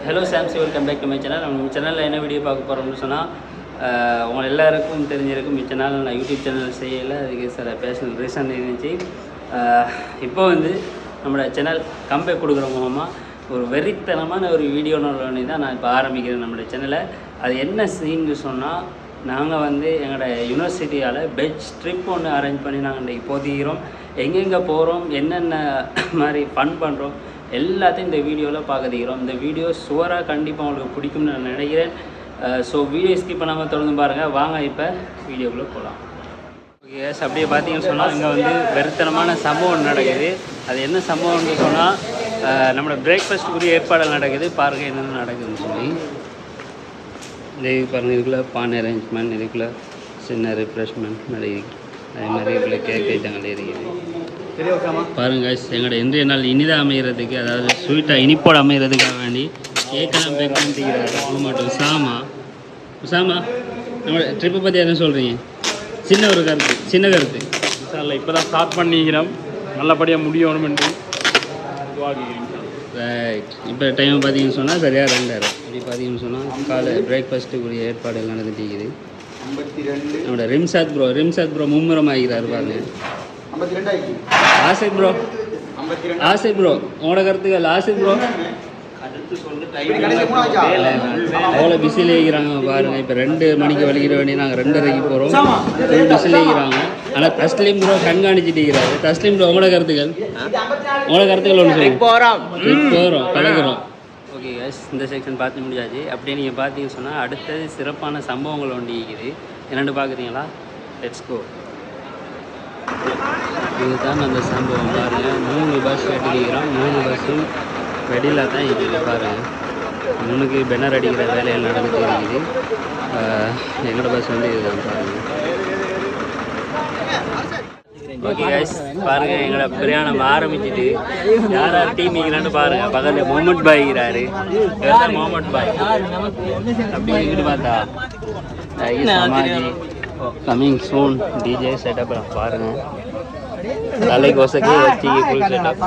Hello சாம்சி, welcome back to my channel. நம்ம சேனலில் என்ன வீடியோ பார்க்க போகிறோம்னு சொன்னால், உங்கள் எல்லாருக்கும் தெரிஞ்சிருக்கும். மிச்ச நாள் நான் யூடியூப் சேனல் செய்யலை, அதுக்கு சில பேஷன் ரீசன் இருந்துச்சு. இப்போ வந்து நம்மளோட சேனல் கம்பேக் கொடுக்குற மூலமாக ஒரு வெறித்தனமான ஒரு வீடியோன்னு தான் நான் இப்போ ஆரம்பிக்கிறேன் நம்மளோட சேனலை. அது என்ன சீன்னு சொன்னால், நாங்கள் வந்து எங்களோட யூனிவர்சிட்டியால் பெஸ்ட் ட்ரிப் ஒன்று அரேஞ்ச் பண்ணி நாங்கள் இன்றைக்கி போதிக்கிறோம். எங்கெங்கே போகிறோம், என்னென்ன மாதிரி ஃபன் பண்ணுறோம் எல்லாத்தையும் இந்த வீடியோவில் பார்க்குறோம். இந்த வீடியோ சுவராக கண்டிப்பாக உங்களுக்கு பிடிக்கும்னு நான் நினைக்கிறேன். ஸோ வீடியோ ஸ்கிப் பண்ணாமல் தொடர்ந்து பாருங்கள். வாங்க இப்போ வீடியோக்குள்ளே போகலாம். ஓகே, அப்படியே பார்த்தீங்கன்னு சொன்னால் இங்கே வந்து வெறித்தனமான சம்பவம் நடக்குது. அது என்ன சம்பவம்னு சொன்னால், நம்மளோட பிரேக்ஃபாஸ்ட்டுக்குரிய ஏற்பாடு நடக்குது. பாருங்கள் என்னென்ன நடக்குதுன்னு சொல்லி. இந்த பாருங்கள், இதுக்குள்ளே பான் அரேஞ்ச்மெண்ட், இதுக்குள்ளே சின்ன ரிஃப்ரெஷ்மெண்ட் நடக்குது. அதே மாதிரி இதுக்குள்ளே கேக் ஐட்டங்கள் இருக்குது. பாருங்க, எங்களோட இன்றைய நாள் இனிதாக அமைகிறதுக்கு, அதாவது ஸ்வீட்டாக இனிப்போடு அமைகிறதுக்காக வேண்டி கேக்கெல்லாம் பேக் பண்ணிக்கிறாரு. மட்டும் உசாமா நம்மளோட ட்ரிப்பை பற்றி என்ன சொல்கிறீங்க? சின்ன கருத்து சார், இப்போ தான் ஸ்டார்ட் பண்ணிக்கிறோம், நல்லபடியாக முடியணும்னு. ரைட், இப்போ டைம் பார்த்தீங்கன்னு சொன்னால் சரியாக 2:30. இப்படி பார்த்தீங்கன்னு சொன்னால் காலை பிரேக்ஃபாஸ்ட்டுக்குரிய ஏற்பாடுகள் நடந்துட்டு. நம்மளோட ரிம்சாத் ப்ரோ மும்முரம் ஆகிறார் பாருங்க. ஆசிக் ப்ரோ உங்களோட கருத்துக்கள். ஆசிக் ப்ரோ அவ்வளோ பிஸியில் இருக்கிறாங்க பாருங்கள். இப்போ 2 மணிக்கு வலிக்கிற வேண்டிய நாங்கள் 2:30 போகிறோம். பிஸியில் இருக்கிறாங்க. ஆனால் தஸ்லீம் ப்ரோ கண்காணிச்சுட்டு இருக்கிறாரு. தஸ்லீம் ப்ரோ உங்களோட கருத்துக்கள் ஒன்று சொல்லுங்கள். போகிறோம் கலக்கிறோம். ஓகே கேஸ், இந்த செக்ஷன் பார்த்து முடியாச்சு. அப்படியே நீங்கள் பார்த்தீங்கன்னு சொன்னால் அடுத்தது சிறப்பான சம்பவங்கள் ஒன்று இருக்குது. என்னென்னு பார்க்குறீங்களா? Let's go. இதுதான் அந்த சம்பவம். பாருங்கள், 3 பஸ் வெட்டிக்கிறோம். 3 பஸ்ஸும் வெடியில் தான் இருக்குது. பாருங்கள், 3க்கு பெனர் அடிக்கிற வேலைகள் நடந்துட்டு இருக்குது. எங்களோட பஸ் வந்து இதுதான். பாருங்கள். ஓகே கைஸ், பாருங்கள், எங்களோட பிரயாணம் ஆரம்பிச்சுட்டு யார் டீம் இருக்கிறான்னு பாருங்கள். பக்கத்தில் மொஹமட் பாய் இருக்கிறாரு. மொஹமட் பாய் அப்படி இங்கிட்டு பார்த்தா சமாஜி கமிங் சூன் டிஜே செட்டப் பாருங்கள். தலைக்கு ஒசக்கி வச்சு ஃபுல் செட்டப்.